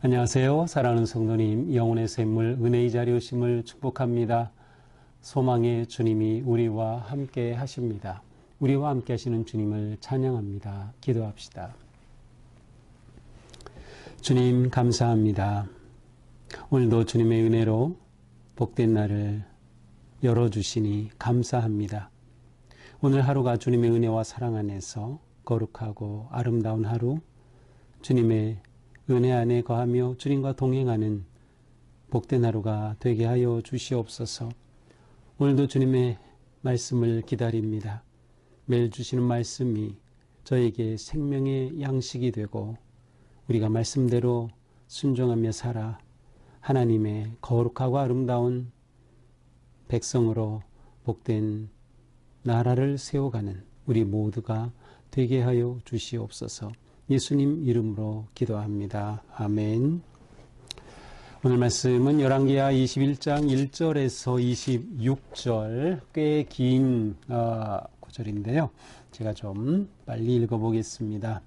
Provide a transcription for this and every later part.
안녕하세요. 사랑하는 성도님, 영혼의 샘물 은혜의 자리 오심을 축복합니다. 소망의 주님이 우리와 함께 하십니다. 우리와 함께 하시는 주님을 찬양합니다. 기도합시다. 주님 감사합니다. 오늘도 주님의 은혜로 복된 날을 열어주시니 감사합니다. 오늘 하루가 주님의 은혜와 사랑 안에서 거룩하고 아름다운 하루, 주님의 은혜 안에 거하며 주님과 동행하는 복된 하루가 되게 하여 주시옵소서. 오늘도 주님의 말씀을 기다립니다. 매일 주시는 말씀이 저에게 생명의 양식이 되고 우리가 말씀대로 순종하며 살아 하나님의 거룩하고 아름다운 백성으로 복된 나라를 세워가는 우리 모두가 되게 하여 주시옵소서. 예수님 이름으로 기도합니다. 아멘. 오늘 말씀은 열왕기하 21장 1절에서 26절 꽤 긴 구절인데요. 제가 좀 빨리 읽어보겠습니다.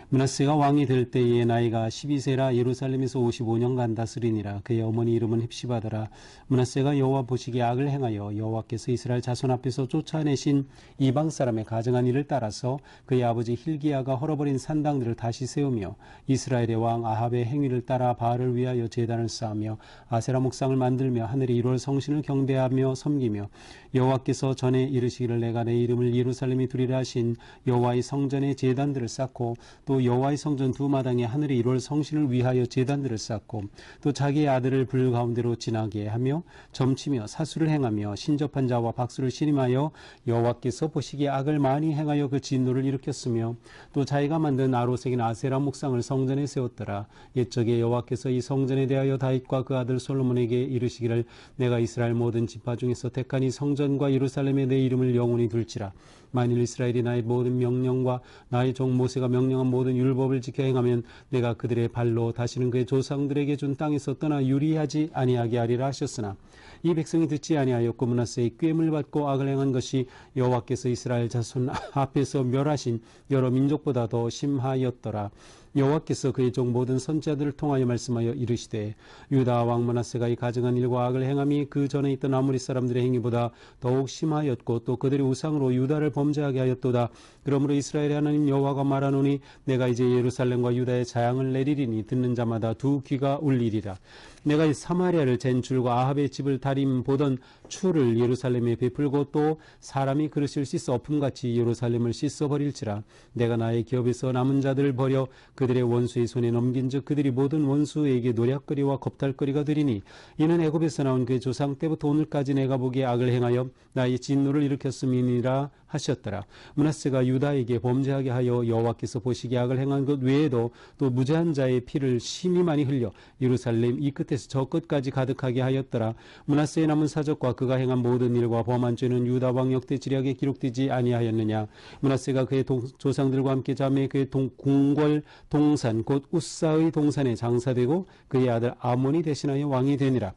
므낫세가 왕이 될 때에 나이가 12세라 예루살렘에서 55년간 다스리니라. 그의 어머니 이름은 헵시바더라. 므낫세가 여호와 보시기에 악을 행하여 여호와께서 이스라엘 자손 앞에서 쫓아내신 이방 사람의 가증한 일을 따라서 그의 아버지 힐기야가 헐어버린 산당들을 다시 세우며 이스라엘의 왕 아합의 행위를 따라 바알을 위하여 제단을 쌓으며 아세라 목상을 만들며 하늘의 1월 성신을 경배하며 섬기며 여호와께서 전에 이르시기를 내가 내 이름을 예루살렘에 두리라 하신 여호와의 성전에 제단들을 쌓고 또 여호와의 성전 두 마당에 하늘의 1월 성신을 위하여 제단들을 쌓고 또 자기의 아들을 불 가운데로 지나게 하며 점치며 사수를 행하며 신접한 자와 박수를 신임하여 여호와께서 보시기에 악을 많이 행하여 그 진노를 일으켰으며 또 자기가 만든 나로 새긴 아세라 목상을 성전에 세웠더라. 옛적에 여호와께서 이 성전에 대하여 다윗과 그 아들 솔로몬에게 이르시기를 내가 이스라엘 모든 지파 중에서 택한 이 성전과 예루살렘에 내 이름을 영원히 둘지라. 만일 이스라엘이 나의 모든 명령과 나의 종 모세가 명령한 모든 율법을 지켜 행하면 내가 그들의 발로 다시는 그의 조상들에게 준 땅에서 떠나 유리하지 아니하게 하리라 하셨으나 이 백성이 듣지 아니하였고 므낫세의 꾀임을 받고 악을 행한 것이 여호와께서 이스라엘 자손 앞에서 멸하신 여러 민족보다 더 심하였더라. 여호와께서 그의 종 모든 선지자들을 통하여 말씀하여 이르시되 유다 왕 므낫세가 이 가증한 일과 악을 행함이 그 전에 있던 아모리 사람들의 행위보다 더욱 심하였고 또 그들의 우상으로 유다를 범죄하게 하였도다. 그러므로 이스라엘의 하나님 여호와가 말하노니 내가 이제 예루살렘과 유다에 재앙을 내리리니 듣는 자마다 두 귀가 울리리라. 내가 이 사마리아를 잰 줄과 아합의 집을 다림 보던 추를 예루살렘에 베풀고 또 사람이 그릇을 씻어 엎음같이 예루살렘을 씻어버릴지라. 내가 나의 기업에서 남은 자들을 버려 그들의 원수의 손에 넘긴즉 그들이 모든 원수에게 노략거리와 겁탈거리가 되리니 이는 애굽에서 나온 그의 조상 때부터 오늘까지 내가 보기에 악을 행하여 나의 진노를 일으켰음이니라 하셨더라. 므낫세가 유다에게 범죄하게 하여 여호와께서 보시기에 악을 행한 것 외에도 또 무죄한 자의 피를 심히 많이 흘려 예루살렘 이 끝에서 저 끝까지 가득하게 하였더라. 므낫세의 남은 사적과 그가 행한 모든 일과 범한 죄는 유다 왕 역대 지략에 기록되지 아니하였느냐. 므낫세가 그의 조상들과 함께 잠에 그의 궁궐 동산 곧 우사의 동산에 장사되고 그의 아들 아몬이 대신하여 왕이 되니라.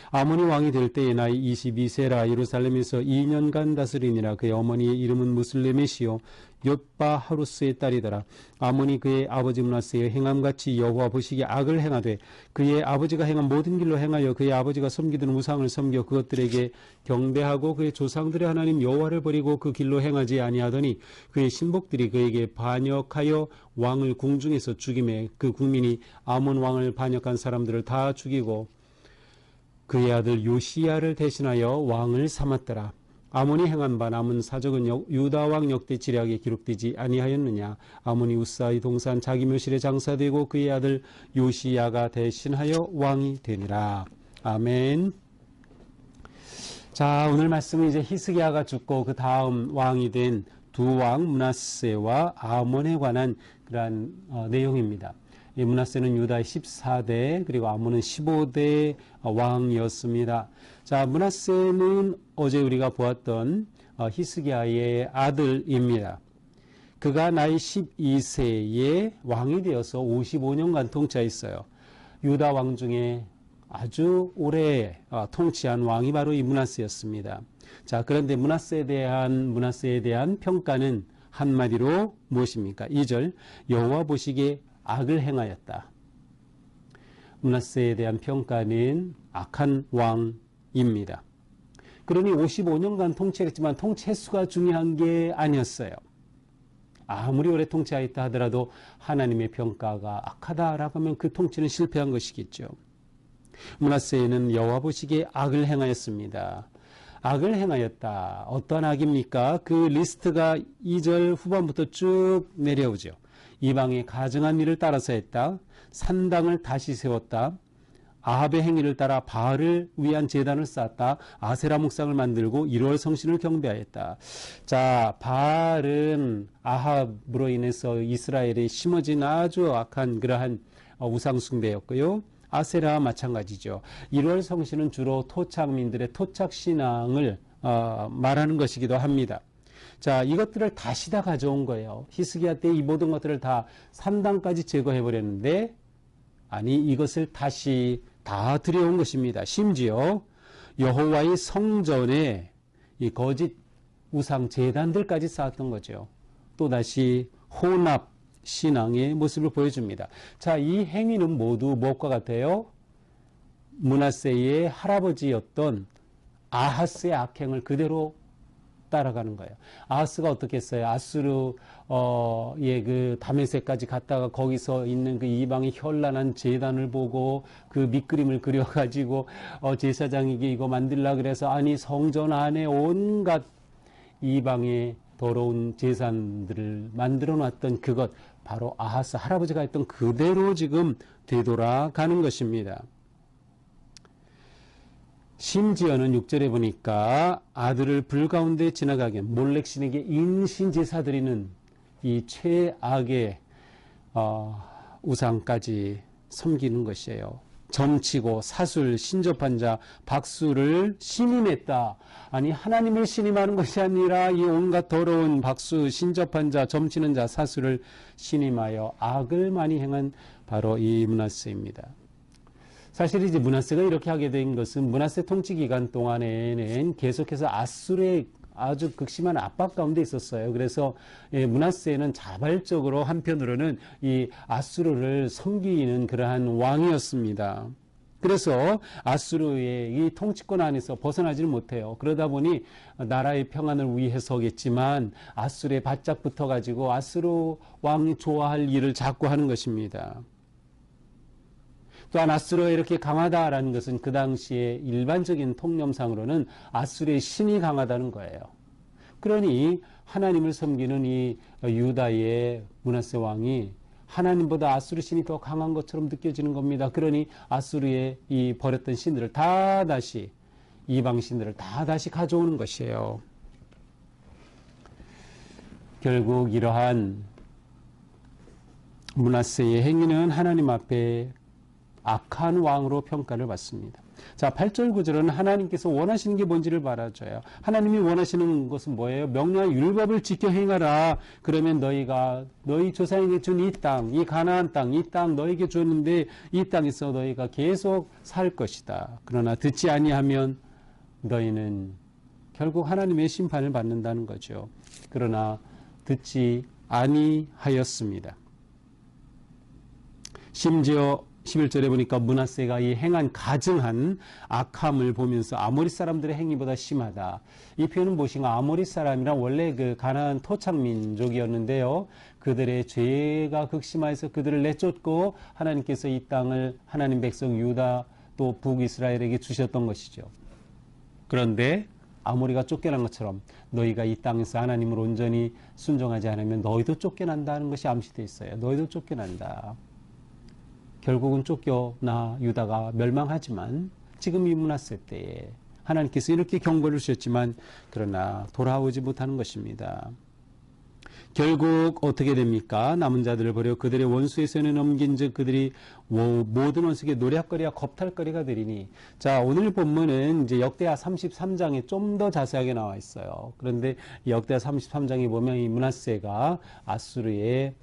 아몬이 왕이 될 때에 나이 22세라 예루살렘에서 2년간 다스리니라. 그의 어머니의 이름은 무슬레메시요 옅바 하루스의 딸이더라. 아몬이 그의 아버지 므낫세의 행함같이 여호와 보시기에 악을 행하되 그의 아버지가 행한 모든 길로 행하여 그의 아버지가 섬기던 우상을 섬겨 그것들에게 경배하고 그의 조상들의 하나님 여호와를 버리고 그 길로 행하지 아니하더니 그의 신복들이 그에게 반역하여 왕을 궁중에서 죽이매 그 국민이 아몬 왕을 반역한 사람들을 다 죽이고 그의 아들 요시야를 대신하여 왕을 삼았더라. 아몬이 행한 바 남은 사적은 유다 왕 역대 지략에 기록되지 아니하였느냐. 아몬이 우사의 동산 자기 묘실에 장사되고 그의 아들 요시야가 대신하여 왕이 되니라. 아멘. 자, 오늘 말씀은 이제 히스기야가 죽고 그 다음 왕이 된 두 왕 므낫세와 아몬에 관한 그러한 내용입니다. 이 므낫세는 유다의 14대 그리고 아몬은 15대 왕이었습니다. 자, 므낫세는 어제 우리가 보았던 히스기야의 아들입니다. 그가 나이 12세에 왕이 되어서 55년간 통치했어요. 유다 왕 중에 아주 오래 통치한 왕이 바로 이 므낫세였습니다. 자, 그런데 므낫세에 대한 평가는 한마디로 무엇입니까? 2절 여호와 보시기에 악을 행하였다. 므낫세에 대한 평가는 악한 왕입니다. 그러니 55년간 통치했지만 통치 횟수가 중요한 게 아니었어요. 아무리 오래 통치하였다 하더라도 하나님의 평가가 악하다라고 하면 그 통치는 실패한 것이겠죠. 므낫세는 여호와 보시기에 악을 행하였습니다. 악을 행하였다. 어떠한 악입니까? 그 리스트가 2절 후반부터 쭉 내려오죠. 이방의 가증한 일을 따라서 했다. 산당을 다시 세웠다. 아합의 행위를 따라 바알을 위한 제단을 쌓았다. 아세라 목상을 만들고 1월 성신을 경배하였다. 자, 바알은 아합으로 인해서 이스라엘에 심어진 아주 악한 그러한 우상 숭배였고요. 아세라와 마찬가지죠. 1월 성신은 주로 토착민들의 토착신앙을 말하는 것이기도 합니다. 자, 이것들을 다시 다 가져온 거예요. 히스기야 때 이 모든 것들을 다 산당까지 제거해버렸는데 아니 이것을 다시 다 들여온 것입니다. 심지어 여호와의 성전에 이 거짓 우상 제단들까지 쌓았던 거죠. 또다시 혼합 신앙의 모습을 보여줍니다. 자, 이 행위는 모두 무엇과 같아요? 므낫세의 할아버지였던 아하스의 악행을 그대로 따라가는 거예요. 아하스가 어떻게 했어요? 아수르의 그 다메섹까지 갔다가 거기서 있는 그 이방의 현란한 제단을 보고 그 밑그림을 그려가지고 제사장에게 이거 만들라 그래서 아니 성전 안에 온갖 이방의 더러운 제산들을 만들어 놨던 그것 바로 아하스 할아버지가 했던 그대로 지금 되돌아가는 것입니다. 심지어는 6절에 보니까 아들을 불 가운데 지나가게 몰렉신에게 인신제사 드리는 이 최악의 우상까지 섬기는 것이에요. 점치고 사술, 신접한 자, 박수를 신임했다. 아니 하나님을 신임하는 것이 아니라 이 온갖 더러운 박수, 신접한 자, 점치는 자, 사술을 신임하여 악을 많이 행한 바로 이 므낫세입니다. 사실 이제 므낫세가 이렇게 하게 된 것은 므낫세 통치 기간 동안에는 계속해서 아수르의 아주 극심한 압박 가운데 있었어요. 그래서 므낫세는 자발적으로 한편으로는 이 아수르를 섬기는 그러한 왕이었습니다. 그래서 아수르의 이 통치권 안에서 벗어나지를 못해요. 그러다 보니 나라의 평안을 위해서겠지만 아수르에 바짝 붙어가지고 아수르 왕이 좋아할 일을 자꾸 하는 것입니다. 또한 아수르가 이렇게 강하다라는 것은 그 당시에 일반적인 통념상으로는 아수르의 신이 강하다는 거예요. 그러니 하나님을 섬기는 이 유다의 므낫세 왕이 하나님보다 아수르 신이 더 강한 것처럼 느껴지는 겁니다. 그러니 아수르의 이 버렸던 신들을 다 다시 이방 신들을 다 다시 가져오는 것이에요. 결국 이러한 므낫세의 행위는 하나님 앞에 악한 왕으로 평가를 받습니다. 자, 8절 9절은 하나님께서 원하시는 게 뭔지를 말해줘요. 하나님이 원하시는 것은 뭐예요? 명령한 율법을 지켜 행하라. 그러면 너희가 너희 조상에게 준 이 땅, 이 가나안 땅, 이 땅 너희에게 줬는데 이 땅에서 너희가 계속 살 것이다. 그러나 듣지 아니하면 너희는 결국 하나님의 심판을 받는다는 거죠. 그러나 듣지 아니하였습니다. 심지어 11절에 보니까 므낫세가 이 행한 가증한 악함을 보면서 아모리 사람들의 행위보다 심하다. 이 표현은 무엇인가? 아모리 사람이란 원래 그 가나안 토착 민족이었는데요. 그들의 죄가 극심하여서 그들을 내쫓고 하나님께서 이 땅을 하나님 백성 유다 또 북이스라엘에게 주셨던 것이죠. 그런데 아모리가 쫓겨난 것처럼 너희가 이 땅에서 하나님을 온전히 순종하지 않으면 너희도 쫓겨난다는 것이 암시되어 있어요. 너희도 쫓겨난다. 결국은 쫓겨나 유다가 멸망하지만 지금 이 므낫세 때에 하나님께서 이렇게 경고를 주셨지만 그러나 돌아오지 못하는 것입니다. 결국 어떻게 됩니까? 남은 자들을 버려 그들의 원수의 손에 넘긴 즉 그들이 모든 원수에게 노략거리와 겁탈거리가 되리니. 자, 오늘 본문은 이제 역대하 33장에 좀 더 자세하게 나와 있어요. 그런데 역대하 33장에 보면 이 므낫세가 아수르의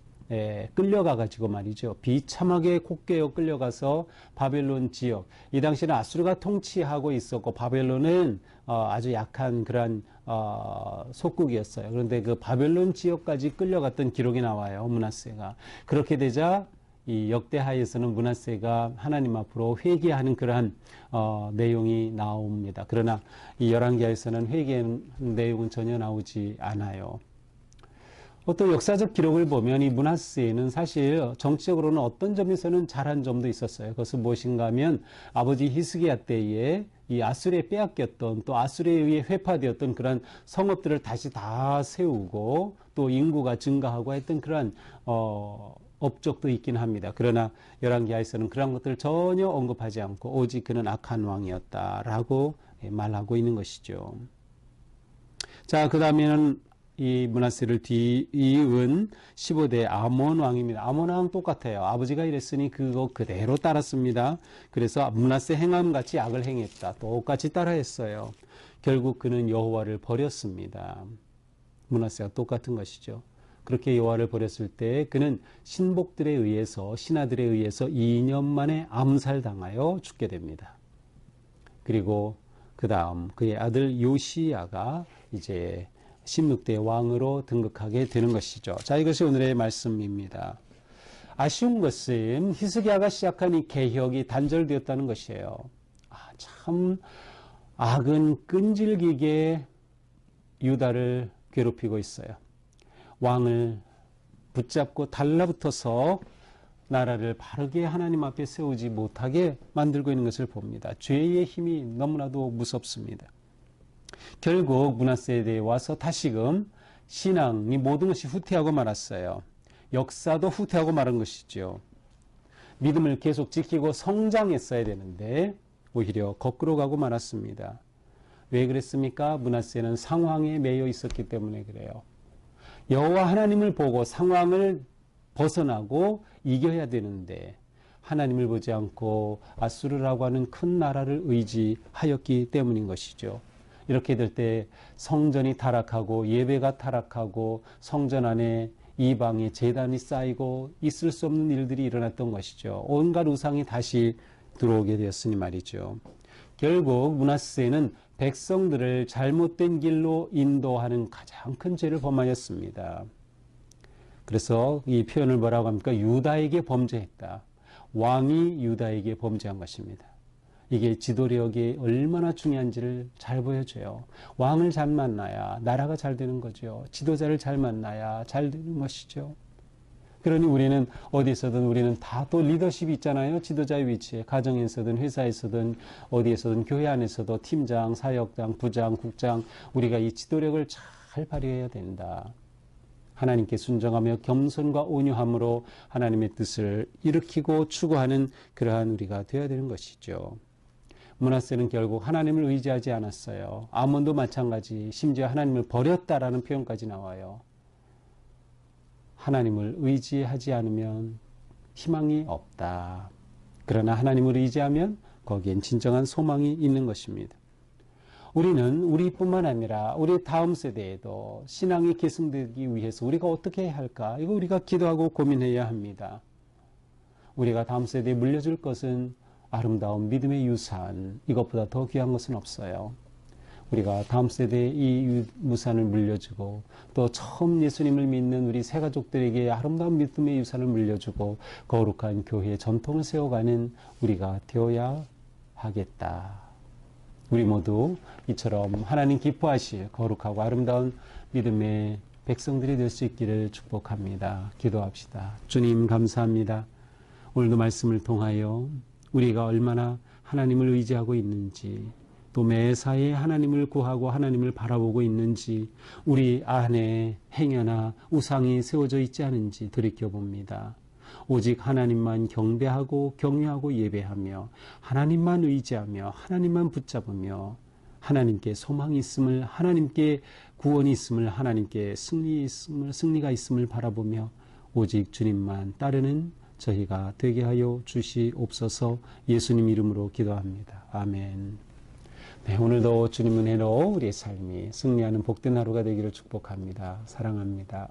끌려가가지고 말이죠. 비참하게 콧개어 끌려가서 바벨론 지역, 이 당시에는 아수르가 통치하고 있었고 바벨론은 아주 약한 그러한 속국이었어요. 그런데 그 바벨론 지역까지 끌려갔던 기록이 나와요. 므낫세가. 그렇게 되자 이 역대하에서는 므낫세가 하나님 앞으로 회개하는 그러한 내용이 나옵니다. 그러나 이 열왕기하에서는 회개하는 내용은 전혀 나오지 않아요. 또 역사적 기록을 보면 이 므낫세는 사실 정치적으로는 어떤 점에서는 잘한 점도 있었어요. 그것은 무엇인가 하면 아버지 히스기야 때에 이 아수르에 빼앗겼던, 또 아수르에 의해 회파되었던 그런 성읍들을 다시 다 세우고 또 인구가 증가하고 했던 그런 업적도 있긴 합니다. 그러나 열왕기하에서는 그런 것들을 전혀 언급하지 않고 오직 그는 악한 왕이었다라고 말하고 있는 것이죠. 자, 그 다음에는 이 므낫세를 뒤이은 15대 아몬 왕입니다. 아몬 왕 똑같아요. 아버지가 이랬으니 그거 그대로 따랐습니다. 그래서 므낫세 행함같이 악을 행했다. 똑같이 따라했어요. 결국 그는 여호와를 버렸습니다. 므낫세가 똑같은 것이죠. 그렇게 여호와를 버렸을 때 그는 신복들에 의해서, 신하들에 의해서 2년 만에 암살당하여 죽게 됩니다. 그리고 그 다음 그의 아들 요시야가 이제 16대 왕으로 등극하게 되는 것이죠. 자, 이것이 오늘의 말씀입니다. 아쉬운 것은 히스기야가 시작한 이 개혁이 단절되었다는 것이에요. 참 악은 끈질기게 유다를 괴롭히고 있어요. 왕을 붙잡고 달라붙어서 나라를 바르게 하나님 앞에 세우지 못하게 만들고 있는 것을 봅니다. 죄의 힘이 너무나도 무섭습니다. 결국 므낫세에 대해 와서 다시금 신앙이 모든 것이 후퇴하고 말았어요. 역사도 후퇴하고 말은 것이죠. 믿음을 계속 지키고 성장했어야 되는데 오히려 거꾸로 가고 말았습니다. 왜 그랬습니까? 므낫세는 상황에 매여 있었기 때문에 그래요. 여호와 하나님을 보고 상황을 벗어나고 이겨야 되는데 하나님을 보지 않고 아수르라고 하는 큰 나라를 의지하였기 때문인 것이죠. 이렇게 될 때 성전이 타락하고 예배가 타락하고 성전 안에 이방의 제단이 쌓이고 있을 수 없는 일들이 일어났던 것이죠. 온갖 우상이 다시 들어오게 되었으니 말이죠. 결국 므낫세는 백성들을 잘못된 길로 인도하는 가장 큰 죄를 범하였습니다. 그래서 이 표현을 뭐라고 합니까? 유다에게 범죄했다. 왕이 유다에게 범죄한 것입니다. 이게 지도력이 얼마나 중요한지를 잘 보여줘요. 왕을 잘 만나야 나라가 잘 되는 거죠. 지도자를 잘 만나야 잘 되는 것이죠. 그러니 우리는 어디서든 우리는 다 또 리더십이 있잖아요. 지도자의 위치에. 가정에서든 회사에서든 어디에서든 교회 안에서도 팀장, 사역장, 부장, 국장 우리가 이 지도력을 잘 발휘해야 된다. 하나님께 순종하며 겸손과 온유함으로 하나님의 뜻을 일으키고 추구하는 그러한 우리가 되어야 되는 것이죠. 므낫세는 결국 하나님을 의지하지 않았어요. 아몬도 마찬가지, 심지어 하나님을 버렸다라는 표현까지 나와요. 하나님을 의지하지 않으면 희망이 없다. 그러나 하나님을 의지하면 거기엔 진정한 소망이 있는 것입니다. 우리는 우리뿐만 아니라 우리 다음 세대에도 신앙이 계승되기 위해서 우리가 어떻게 해야 할까? 이거 우리가 기도하고 고민해야 합니다. 우리가 다음 세대에 물려줄 것은 아름다운 믿음의 유산, 이것보다 더 귀한 것은 없어요. 우리가 다음 세대에 이 유산을 물려주고 또 처음 예수님을 믿는 우리 새가족들에게 아름다운 믿음의 유산을 물려주고 거룩한 교회의 전통을 세워가는 우리가 되어야 하겠다. 우리 모두 이처럼 하나님 기뻐하실 거룩하고 아름다운 믿음의 백성들이 될 수 있기를 축복합니다. 기도합시다. 주님 감사합니다. 오늘도 말씀을 통하여 우리가 얼마나 하나님을 의지하고 있는지 또 매사에 하나님을 구하고 하나님을 바라보고 있는지 우리 안에 행여나 우상이 세워져 있지 않은지 돌이켜봅니다. 오직 하나님만 경배하고 경외하고 예배하며 하나님만 의지하며 하나님만 붙잡으며 하나님께 소망이 있음을, 하나님께 구원이 있음을, 하나님께 승리가 있음을 바라보며 오직 주님만 따르는 저희가 되게 하여 주시옵소서. 예수님 이름으로 기도합니다. 아멘. 네, 오늘도 주님 은혜로 우리의 삶이 승리하는 복된 하루가 되기를 축복합니다. 사랑합니다.